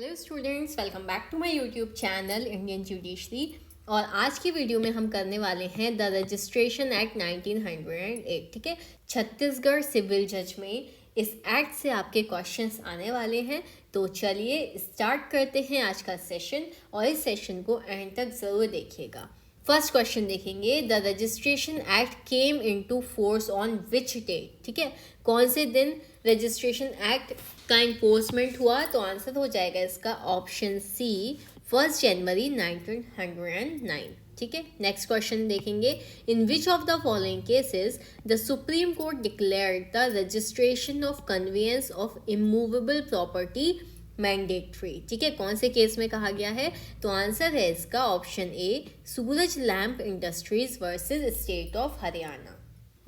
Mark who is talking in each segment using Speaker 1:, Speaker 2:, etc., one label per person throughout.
Speaker 1: Hello students, welcome back to my YouTube channel Indian Judiciary. और आज की video में हम करने वाले हैं द रजिस्ट्रेशन एक्ट 1908। ठीक है, छत्तीसगढ़ सिविल जज में इस एक्ट से आपके क्वेश्चंस आने वाले हैं। तो चलिए स्टार्ट करते हैं आज का सेशन, और इस सेशन को एंड तक ज़रूर देखिएगा। फर्स्ट क्वेश्चन देखेंगे, the registration act came into force on which date. ठीक है, कौन से दिन रजिस्ट्रेशन एक्ट का इन्फोर्समेंट हुआ? तो आंसर हो जाएगा इसका ऑप्शन सी, 1 जनवरी 1909। ठीक है, नेक्स्ट क्वेश्चन देखेंगे, in which of the following cases the Supreme Court declared the registration of conveyance of immovable property mandatory. ठीक है, कौन से केस में कहा गया है? तो आंसर है इसका option A, Suraj lamp industries versus state of Haryana.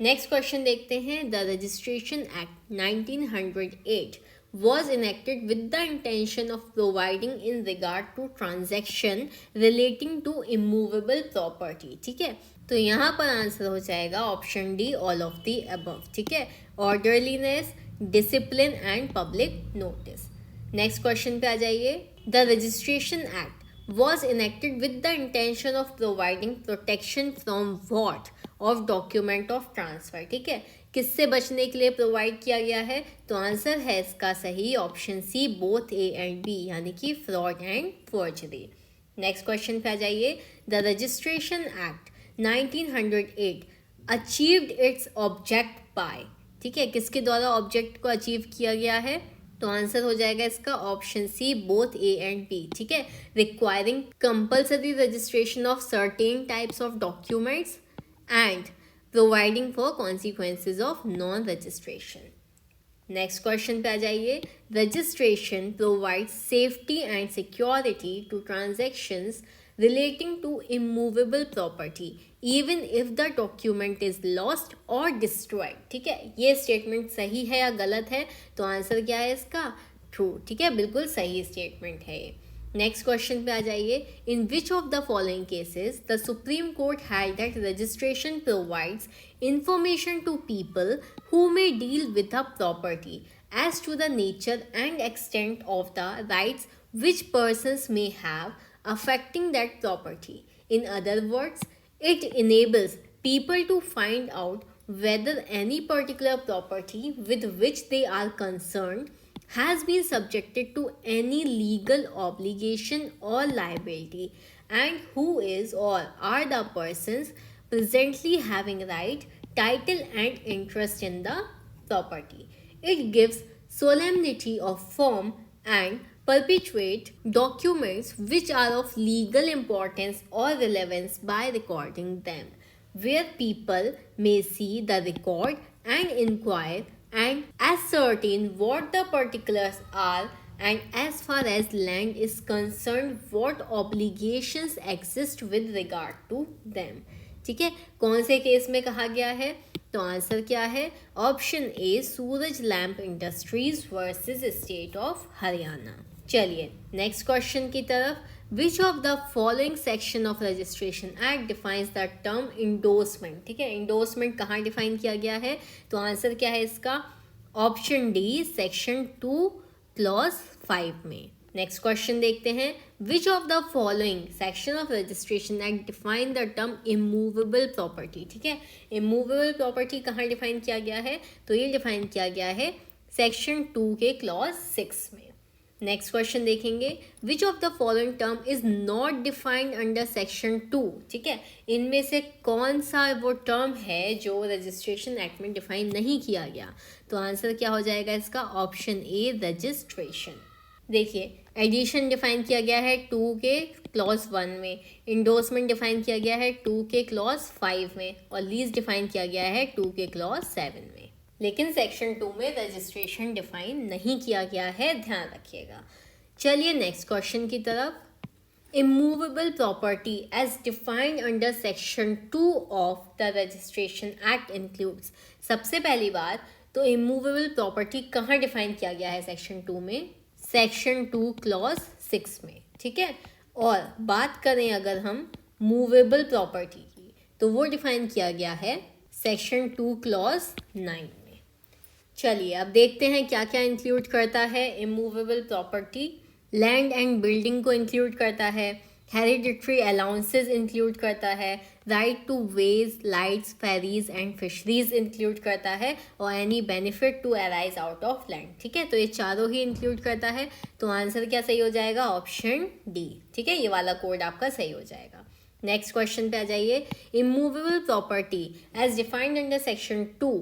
Speaker 1: Next question देखते हैं, the registration act 1908 was enacted with the intention of providing in regard to transaction relating to immovable property। ठीक है, तो यहाँ पर आंसर हो जाएगा option D, all of the above. ठीक है, orderliness, discipline and public notice. Next question पे आ जाइए, the registration act was enacted with the intention of providing protection from what of document of transfer। ठीक है, किससे बचने के लिए प्रोवाइड किया गया है? तो आंसर है इसका सही option C, both A and B, यानी कि fraud and forgery. Next question पे आ जाइए, the registration act 1908 achieved its object by. ठीक है, किसके द्वारा ऑब्जेक्ट को अचीव किया गया है? तो आंसर हो जाएगा इसका option C, both A and B. ठीक है, requiring compulsory registration of certain types of documents and providing for consequences of non registration. Next question पे आ जाइए, registration provide safety and security to transactions relating to immovable property even if the document is lost or destroyed। ठीक है, ये statement सही है या गलत है? तो आंसर क्या है इसका? ट्रू। ठीक है, बिल्कुल सही स्टेटमेंट है ये। नेक्स्ट क्वेश्चन पे आ जाइए, in which of the following cases the Supreme Court had that registration provides information to people who may deal with the property as to the nature and extent of the rights which persons may have affecting that property। In other words, it enables people to find out whether any particular property with which they are concerned has been subjected to any legal obligation or liability, and who is or are the persons presently having right, title and interest in the property। It gives solemnity of form and perpetuate documents which are of legal importance or relevance by recording them, where people may see the record and inquire and ascertain what the particulars are, and as far as land is concerned what obligations exist with regard to them। ठीक है, कौन से case में कहा गया है? तो answer क्या है? Option A, Suraj lamp industries versus state of Haryana. चलिए नेक्स्ट क्वेश्चन की तरफ, विच of the following section of registration act defines the term endorsement. ठीक है, इंडोर्समेंट कहाँ डिफाइन किया गया है? तो आंसर क्या है इसका? ऑप्शन डी, सेक्शन 2 क्लॉज 5 में। नेक्स्ट क्वेश्चन देखते हैं, विच of the following section of registration act define the term immovable property. ठीक है, इमूवेबल प्रॉपर्टी कहाँ डिफाइन किया गया है? तो ये डिफाइन किया गया है सेक्शन 2 के क्लॉज 6 में। नेक्स्ट क्वेश्चन देखेंगे, विच of the following term is not defined under section 2। ठीक है, इनमें से कौन सा वो टर्म है जो रजिस्ट्रेशन एक्ट में डिफाइन नहीं किया गया? तो आंसर क्या हो जाएगा इसका? Option A, registration. देखिए, एडिशन डिफाइन किया गया है 2 के क्लॉज 1 में, इंडोर्समेंट डिफाइन किया गया है 2 के क्लॉज 5 में, और लीज डिफाइन किया गया है 2 के क्लॉज 7 में। लेकिन सेक्शन 2 में रजिस्ट्रेशन डिफाइन नहीं किया गया है, ध्यान रखिएगा। चलिए नेक्स्ट क्वेश्चन की तरफ, immovable property as defined under section 2 of the registration act includes. सबसे पहली बात तो इमूवेबल प्रॉपर्टी कहाँ डिफाइन किया गया है सेक्शन 2 में? सेक्शन 2 क्लॉज 6 में। ठीक है, और बात करें अगर हम मूवेबल प्रॉपर्टी की, तो वो डिफाइन किया गया है सेक्शन 2 क्लॉज 9 में। चलिए अब देखते हैं क्या क्या इंक्लूड करता है immovable property. Land and building को इंक्लूड करता है, हेरिडिटरी अलाउंसेस इंक्लूड करता है, right to ways, lights, ferries and fisheries include करता है, और any benefit to arise out of land. ठीक है, तो ये चारों ही इंक्लूड करता है। तो आंसर क्या सही हो जाएगा? Option D. ठीक है, ये वाला कोड आपका सही हो जाएगा। नेक्स्ट क्वेश्चन पे आ जाइए। Immovable property as defined under section 2।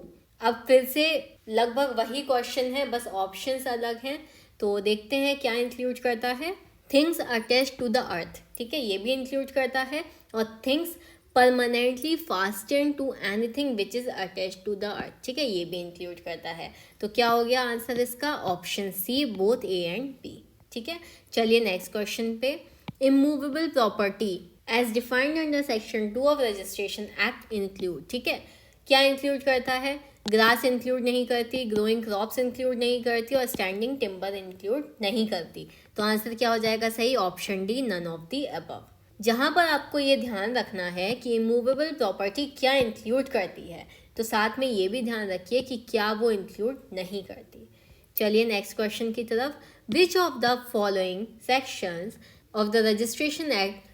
Speaker 1: अब फिर से लगभग वही क्वेश्चन है, बस ऑप्शंस अलग हैं। तो देखते हैं क्या इंक्लूड करता है। Things attached to the earth, ठीक है, ये भी इंक्लूड करता है। और things permanently fastened to anything which is attached to the earth, ठीक है, ये भी इंक्लूड करता है। तो क्या हो गया आंसर इसका? Option C, both A and B. ठीक है, चलिए नेक्स्ट क्वेश्चन पे। Immovable property as defined under section 2 of registration act include, ठीक है, क्या इंक्लूड करता है? ग्रास इंक्लूड नहीं करती, ग्रोइंग क्रॉप्स इंक्लूड नहीं करती, और स्टैंडिंग टिम्बर इंक्लूड नहीं करती। तो आंसर क्या हो जाएगा सही? Option D, none of the above. जहाँ पर आपको ये ध्यान रखना है कि इमूवेबल प्रॉपर्टी क्या इंक्लूड करती है, तो साथ में ये भी ध्यान रखिए कि क्या वो इंक्लूड नहीं करती। चलिए नेक्स्ट क्वेश्चन की तरफ। विच of the following sections of the registration act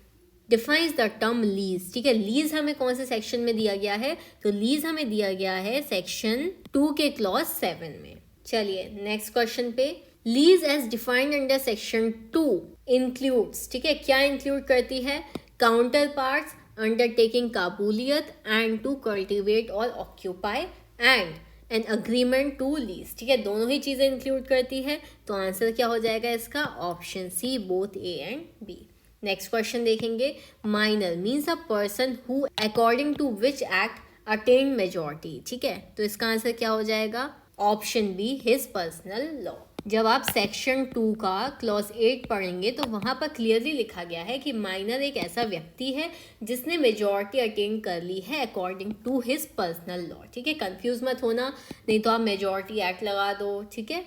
Speaker 1: defines the term lease, ठीक है, लीज हमें कौन से सेक्शन में दिया गया है? तो लीज हमें दिया गया है सेक्शन 2 के क्लॉज 7 में। चलिए नेक्स्ट क्वेश्चन पे। Lease as defined under section 2 includes, ठीक है, क्या इंक्लूड करती है? Counterparts, undertaking kabuliyat, and to cultivate और occupy, and an agreement to lease, ठीक है, दोनों ही चीजें इंक्लूड करती है। तो आंसर क्या हो जाएगा इसका? Option C, both A and B. Next question देखेंगे। Minor means a person who according to which act attain majority, ठीक है, तो इसका आंसर क्या हो जाएगा? Option B, his personal law. जब आप सेक्शन 2 का क्लॉज 8 पढ़ेंगे तो वहाँ पर क्लियरली लिखा गया है कि माइनर एक ऐसा व्यक्ति है जिसने मेजॉरिटी अटेन कर ली है according to his personal law. ठीक है, कंफ्यूज मत होना, नहीं तो आप मेजॉरिटी एक्ट लगा दो। ठीक है,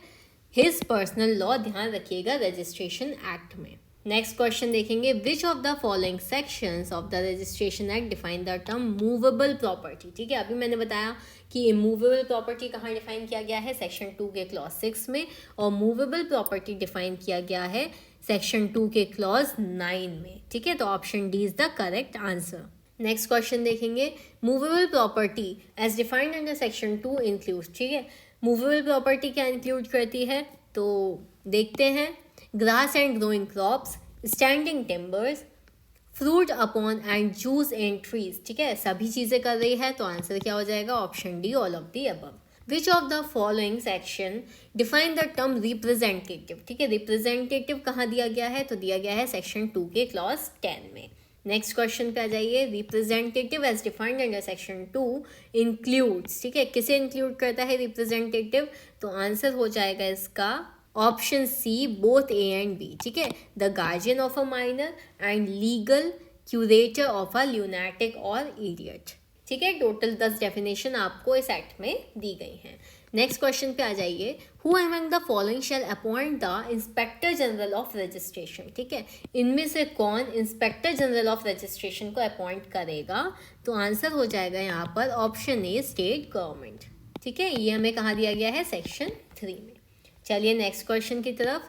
Speaker 1: हिज पर्सनल लॉ ध्यान रखिएगा रजिस्ट्रेशन एक्ट में। नेक्स्ट क्वेश्चन देखेंगे। विच of the following sections of the registration act define the term movable property, ठीक है, अभी मैंने बताया कि इमूवेबल प्रॉपर्टी कहाँ डिफाइन किया गया है? सेक्शन 2 के क्लॉज 6 में, और मूवेबल प्रॉपर्टी डिफाइन किया गया है सेक्शन 2 के क्लॉज 9 में। ठीक है, तो option D is the correct answer. Next question देखेंगे। Movable property as defined under section 2 include, ठीक है, मूवेबल प्रॉपर्टी क्या इंक्लूड करती है? तो देखते हैं। Grass and growing crops, standing timbers, fruit upon and juice and trees, ठीक है, सभी चीज़ें कर रही है। तो आंसर क्या हो जाएगा? Option D, all of the above. Which of the following section define the term representative, ठीक है, रिप्रेजेंटेटिव कहाँ दिया गया है? तो दिया गया है सेक्शन 2 के क्लॉज 10 में। नेक्स्ट क्वेश्चन पे आ जाइए। Representative as defined under section 2 includes, ठीक है, किसे इंक्लूड करता है रिप्रेजेंटेटिव? तो आंसर हो जाएगा इसका option C, both A and B. ठीक है, the guardian of a minor and legal curator of a lunatic और इडियट। ठीक है, टोटल 10 डेफिनेशन आपको इस एक्ट में दी गई हैं। नेक्स्ट क्वेश्चन पे आ जाइए। Who among the following shall appoint the inspector general of registration, ठीक है, इनमें से कौन इंस्पेक्टर जनरल ऑफ रजिस्ट्रेशन को अपॉइंट करेगा? तो आंसर हो जाएगा यहाँ पर ऑप्शन ए, स्टेट गवर्नमेंट। ठीक है, ये हमें कहाँ दिया गया है? सेक्शन 3 में। चलिए नेक्स्ट क्वेश्चन की तरफ।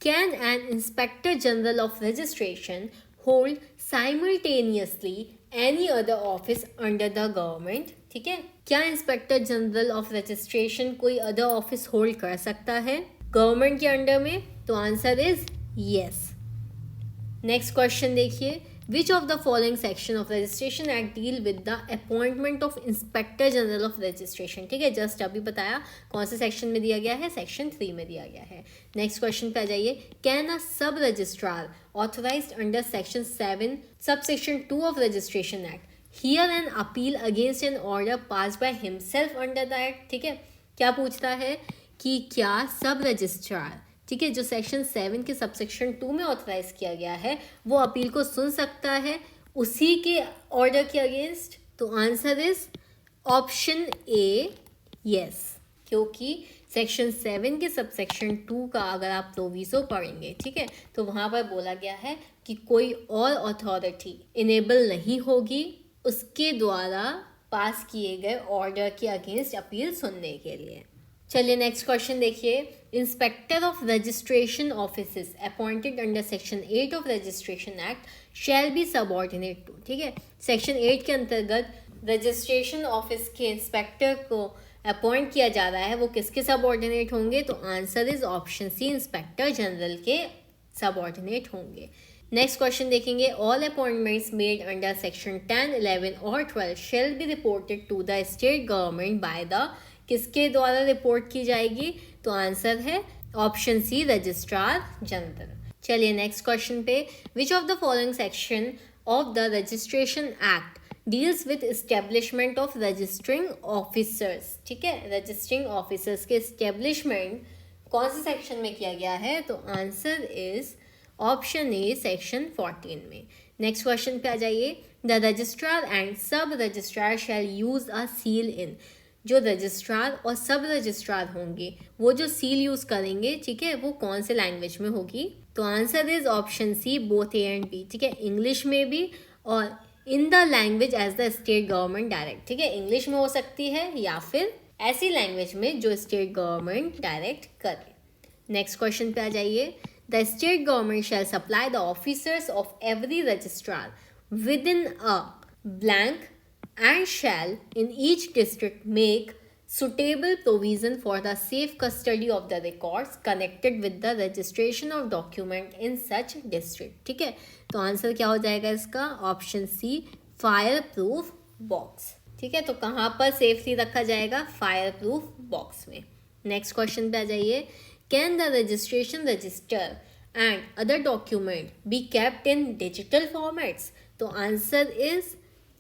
Speaker 1: Can an inspector general of registration hold simultaneously any other office under the government, ठीक है, क्या इंस्पेक्टर जनरल ऑफ रजिस्ट्रेशन कोई अदर ऑफिस होल्ड कर सकता है गवर्नमेंट के अंडर में? तो answer is yes. Next question देखिए। Which of the following section of registration act deal with the appointment of inspector general of registration, ठीक है, जस्ट अभी बताया कौन से सेक्शन में दिया गया है? सेक्शन 3 में दिया गया है। नेक्स्ट क्वेश्चन पे आ जाइए। कैन अ सब registrar authorised under section 7 sub section 2 of registration act here an appeal against an order pass by himself under the act, ठीक है, क्या पूछता है कि क्या सब रजिस्ट्रार, ठीक है, जो सेक्शन 7 के सबसेक्शन 2 में ऑथराइज किया गया है वो अपील को सुन सकता है उसी के ऑर्डर के अगेंस्ट? तो answer is option A, yes, क्योंकि सेक्शन 7 के सबसेक्शन 2 का अगर आप प्रोविजो पढ़ेंगे, ठीक है, तो वहाँ पर बोला गया है कि कोई और अथॉरिटी इनेबल नहीं होगी उसके द्वारा पास किए गए ऑर्डर के अगेंस्ट अपील सुनने के लिए। चलिए नेक्स्ट क्वेश्चन देखिए। Inspector of registration offices appointed under section 8 of registration act shall be subordinate to. ठीक है, सेक्शन 8 के अंतर्गत रजिस्ट्रेशन ऑफिस के इंस्पेक्टर को अपॉइंट किया जा रहा है, वो किसके सबऑर्डिनेट होंगे? तो answer is option C, inspector general के सबऑर्डिनेट होंगे। नेक्स्ट क्वेश्चन देखेंगे। All appointments made under section 10, 11 और 12 shall be reported to the state government by the, किसके द्वारा रिपोर्ट की जाएगी? तो आंसर है ऑप्शन सी, रजिस्ट्रार जनरल। चलिए नेक्स्ट क्वेश्चन पे। विच of the following section of the registration act deals with establishment of registering officers? ठीक है, रजिस्टरिंग ऑफिसर्स के इस्टेब्लिशमेंट कौन से सेक्शन में किया गया है? तो answer is option A, section 14 में। नेक्स्ट क्वेश्चन पे आ जाइए। द रजिस्ट्रार एंड सब registrar shall use a seal इन, जो रजिस्ट्रार और सब रजिस्ट्रार होंगे वो जो सील यूज करेंगे, ठीक है, वो कौन से लैंग्वेज में होगी? तो answer is option C, both A and B. ठीक है, इंग्लिश में भी और in the language as the state government direct. ठीक है, इंग्लिश में हो सकती है या फिर ऐसी लैंग्वेज में जो स्टेट गवर्नमेंट डायरेक्ट करे। नेक्स्ट क्वेश्चन पे आ जाइए। The state government shell supply the officers of every registrar with in a blank and shall in each district make suitable provision for the safe custody of the records connected with the registration of document in such district। ठीक है, तो answer क्या हो जाएगा इसका? Option C, fireproof box. ठीक है, तो कहाँ पर सेफली रखा जाएगा? फायर प्रूफ बॉक्स में। नेक्स्ट क्वेश्चन पे आ जाइए। Can the registration register and other document be kept in digital formats? तो answer is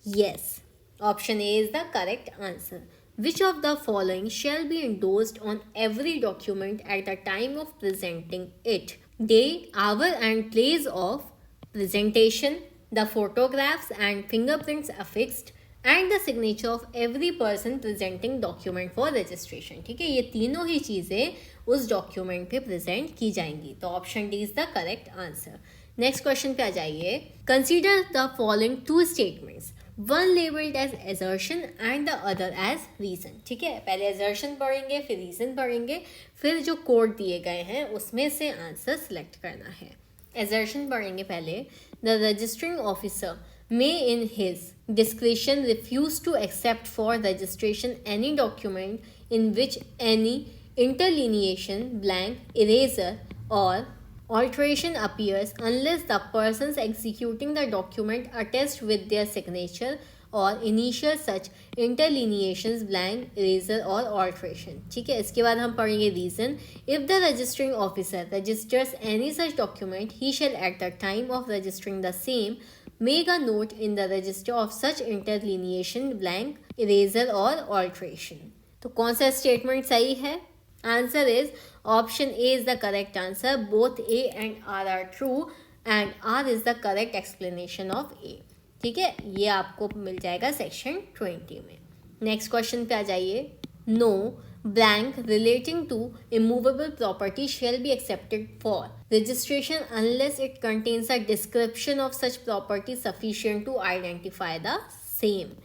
Speaker 1: yes. Option A is the correct answer. Which of the following shall be endorsed on every document at the time of presenting it? Day, hour and place of presentation, the photographs and fingerprints affixed, and the signature of every person presenting document for registration। ठीक है, ये तीनों ही चीज़ें उस document पे present की जाएंगी। तो option D is the correct answer. Next question पे आ जाइए। Consider the following two statements, one labelled as assertion and the other as reason. ठीक है, पहले एजर्शन पढ़ेंगे, फिर रीजन पढ़ेंगे, फिर जो कोड दिए गए हैं उसमें से आंसर सेलेक्ट करना है। एजर्शन पढ़ेंगे पहले। The registering officer may in his discretion refuse to accept for registration any document in which any interlineation, blank, erasure और alteration appears unless the persons executing the document attest with their signature or initial such interlineations, blank, eraser or alteration। ठीक है, इसके बाद हम पढ़ेंगे reason. If the registering officer registers any such document, he shall at the time of registering the same make a note in the register of such interlineation, blank, eraser or alteration। तो कौन सा statement सही है? Answer is option A is the correct answer. Both A and R are true and R is the correct explanation of A. ठीक है, ये आपको मिल जाएगा सेक्शन 20 में। नेक्स्ट क्वेश्चन पे आ जाइए। No blank relating to immovable property shall be accepted for registration unless it contains a description of such property sufficient to identify the same.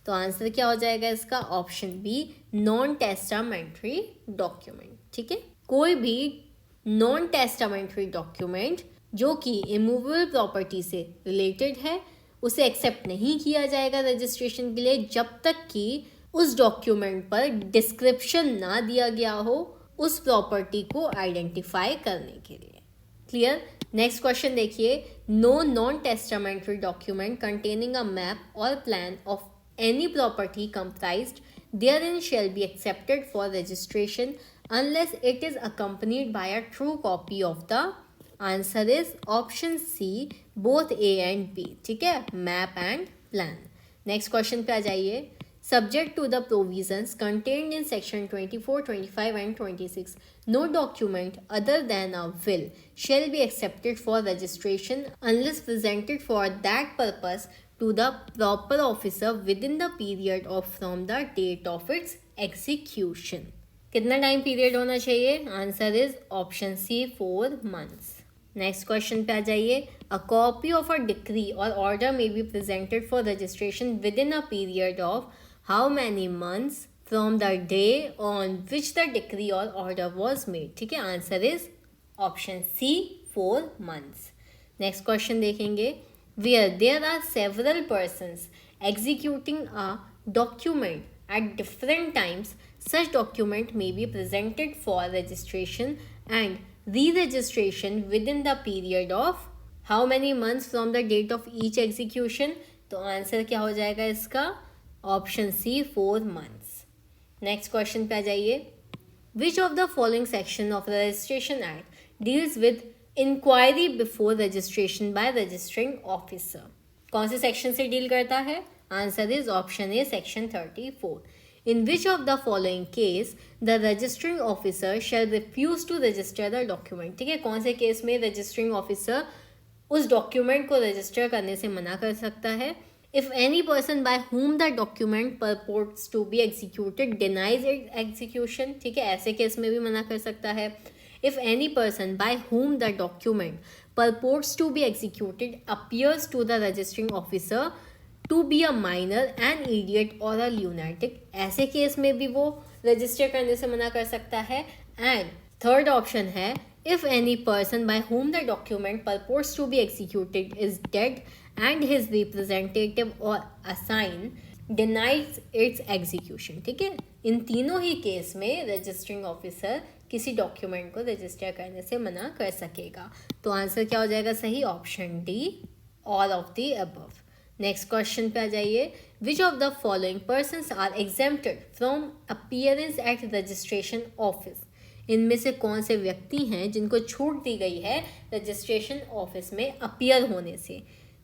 Speaker 1: तो आंसर क्या हो जाएगा इसका? Option B, non testamentary document. ठीक है, कोई भी नॉन टेस्टामेंट्री डॉक्यूमेंट जो कि इमूवेबल प्रॉपर्टी से रिलेटेड है उसे एक्सेप्ट नहीं किया जाएगा रजिस्ट्रेशन के लिए जब तक कि उस डॉक्यूमेंट पर डिस्क्रिप्शन ना दिया गया हो उस प्रॉपर्टी को आइडेंटिफाई करने के लिए। क्लियर? नेक्स्ट क्वेश्चन देखिए। No non testamentary document containing a map or plan of any property comprised therein shall be accepted for registration unless it is accompanied by a true copy of the, answer is option C, both A and B। ठीक है, map and plan. Next question पे आ जाइए। Subject to the provisions contained in section 24, 25 and 26, no document other than a will shall be accepted for registration unless presented for that purpose to the proper officer within the period of from the date of its execution। कितना time period होना चाहिए? Answer is option C, 4 months। Next question पे आ जाइए। A copy of a decree or order may be presented for registration within a period of how many months from the day on which the decree or order was made. ठीक है, answer is option C 4 months. Next question देखेंगे. Where there are several persons executing a document at different times, such document may be presented for registration and re-registration within the period of how many months from the date of each execution. तो answer क्या हो जाएगा इसका? Option C 4 months. Next question पे आ जाइए. Which of the following section of the registration act deals with inquiry before registration by registering officer. कौन से सेक्शन से डील करता है? Answer is option A section 34. In which of the following case the registering officer shall refuse to register the document. ठीक है, कौन से case में रजिस्टरिंग ऑफिसर उस डॉक्यूमेंट को रजिस्टर करने से मना कर सकता है? If any person by whom the document purports to be executed denies its execution. ठीक है, ऐसे केस में भी मना कर सकता है. If any person by whom the document purports to be executed appears to the registering officer to be a minor, an idiot or a lunatic. ऐसे केस में भी वो रजिस्टर करने से मना कर सकता है. एंड थर्ड ऑप्शन है if any person by whom the document purports to be executed is dead and his representative or assign denies its execution. ठीक है, इन तीनों ही केस में रजिस्टरिंग ऑफिसर किसी डॉक्यूमेंट को रजिस्टर करने से मना कर सकेगा. तो आंसर क्या हो जाएगा सही? Option D, all of the above. Next question पे आ जाइए. Which of the following persons are exempted from appearance at registration office. इनमें से कौन से व्यक्ति हैं जिनको छूट दी गई है रजिस्ट्रेशन ऑफिस में अपीयर होने से?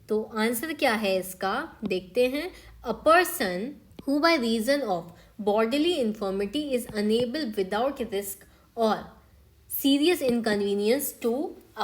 Speaker 1: तो आंसर क्या है इसका? देखते हैं. A person who by reason of bodily infirmity is unable without risk or serious inconvenience to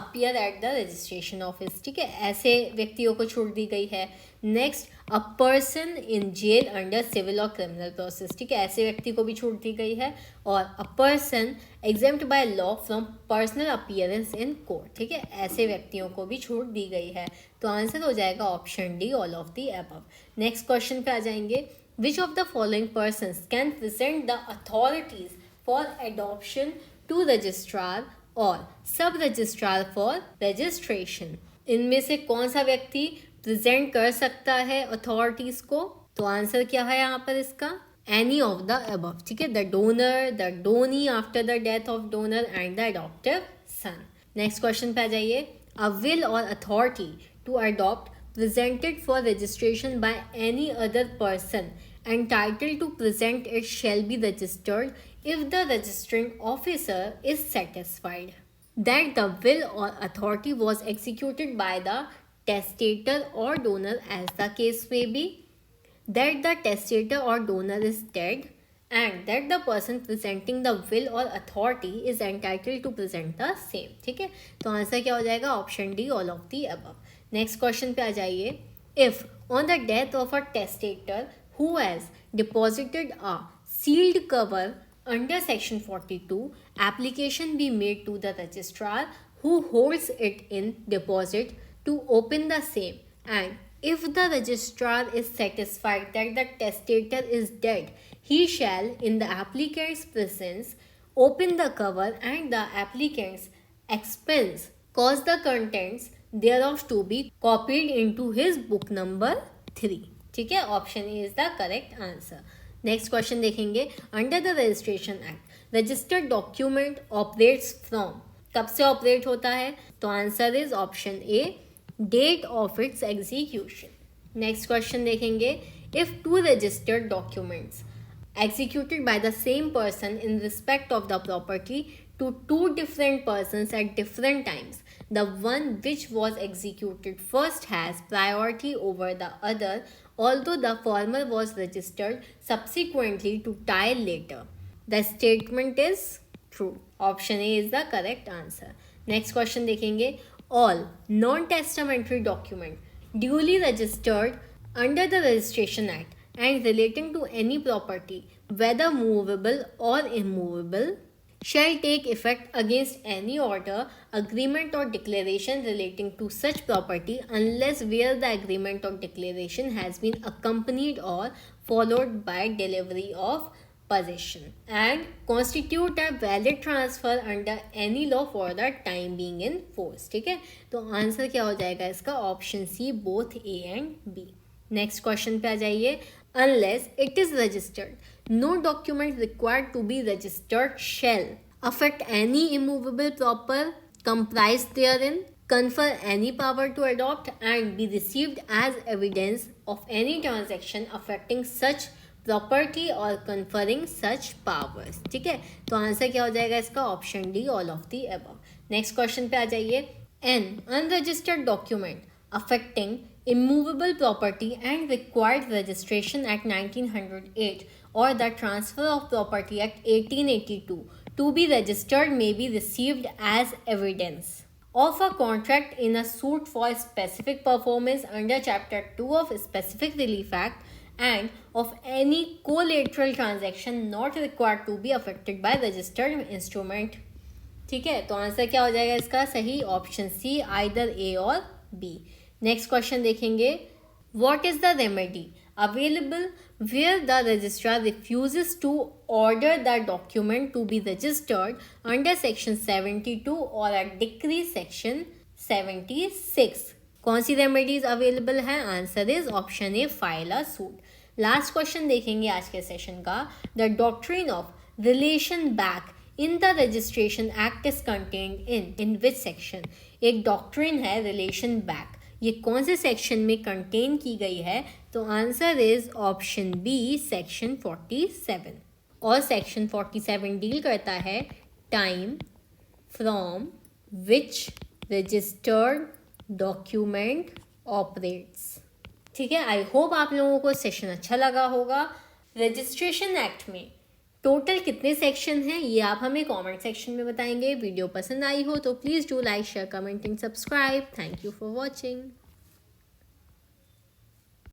Speaker 1: appear at the registration office. ठीक है, ऐसे व्यक्तियों को छूट दी गई है. Next, a person in jail under civil और क्रिमिनल प्रोसेस. ठीक है, ऐसे व्यक्ति को भी छूट दी गई है. और a person exempt by law from personal appearance in court. ठीक है, ऐसे व्यक्तियों को भी छूट दी गई है. तो आंसर हो जाएगा option D, all of the above. Next question पे आ जाएंगे. Which of the following persons can present the authorities for adoption to registrar or sub-registrar for registration? इनमें से कौन सा व्यक्ति प्रेजेंट कर सकता है अथॉरिटीज को? तो आंसर क्या है यहाँ पर इसका? Any of the above. ठीक है, the donor, the donee after the death of donor and the adoptive son. Next question पे आ जाइए. अ विल और authority to adopt presented for registration by any other person entitled to present it shall be registered if the registering officer is satisfied that the will or authority was executed by the testator or donor, as the case may be, that the testator or donor is dead, and that the person presenting the will or authority is entitled to present the same. ठीक है, तो answer क्या हो जाएगा? Option D, all of the above. Next question पे आ जाइए. If on the death of a testator who has deposited a sealed cover under section 42, application be made to the registrar who holds it in deposit to open the same, and if the registrar is satisfied that the testator is dead, he shall, in the applicant's presence, open the cover and the applicant's expense, cause the contents thereof to be copied into his book number 3. ठीक है, option A is the correct answer. Next question देखेंगे. Under the registration act registered document operates from. कब से operate होता है? तो answer is option A, date of its execution. Next question देखेंगे. If two registered documents executed by the same person in respect of the property to two different persons at different times, the one which was executed first has priority over the other, although the former was registered subsequently to tie later. The statement is true. Option A is the correct answer. Next question देखेंगे. All non-testamentary document duly registered under the Registration Act and relating to any property, whether movable or immovable, shall take effect against any order, agreement or declaration relating to such property unless where the agreement or declaration has been accompanied or followed by delivery of possession and constitute a valid transfer under any law for the time being in force. ठीक है, तो answer क्या हो जाएगा इसका? Option C, both A and B. Next question पे आ जाइए. Unless it is registered, no document required to be registered shall affect any immovable property comprised therein, confer any power to adopt, and be received as evidence of any transaction affecting such property और conferring सच powers. ठीक है, तो answer क्या हो जाएगा इसका? Option D, all of the above. Next question पे आ जाइए. N unregistered document affecting immovable property and required registration Act 1908 or the Transfer of Property Act 1882 to be registered may be received as evidence of a contract in a suit for specific performance under Chapter 2 of Specific Relief Act and of any collateral transaction not required to be affected by registered instrument. ठीक है, तो answer क्या हो जाएगा इसका? सही option C, either A और B. Next question देखेंगे. What is the remedy available where the registrar refuses to order the document to be registered under section 72 और अ डिक्री सेक्शन 76? कौन सी रेमेडीज अवेलेबल है? Answer is option A, file a suit. Last question देखेंगे आज के session का. The doctrine of relation back in the registration act is contained in which section? एक doctrine है रिलेशन बैक, ये कौन से सेक्शन में कंटेन की गई है? तो answer is option B, section 47. और सेक्शन 47 डील करता है time from which registered document operates. ठीक है, आई होप आप लोगों को सेशन अच्छा लगा होगा. रजिस्ट्रेशन एक्ट में टोटल कितने सेक्शन हैं ये आप हमें कमेंट सेक्शन में बताएंगे. वीडियो पसंद आई हो तो please do like, share, comment and subscribe. Thank you for watching.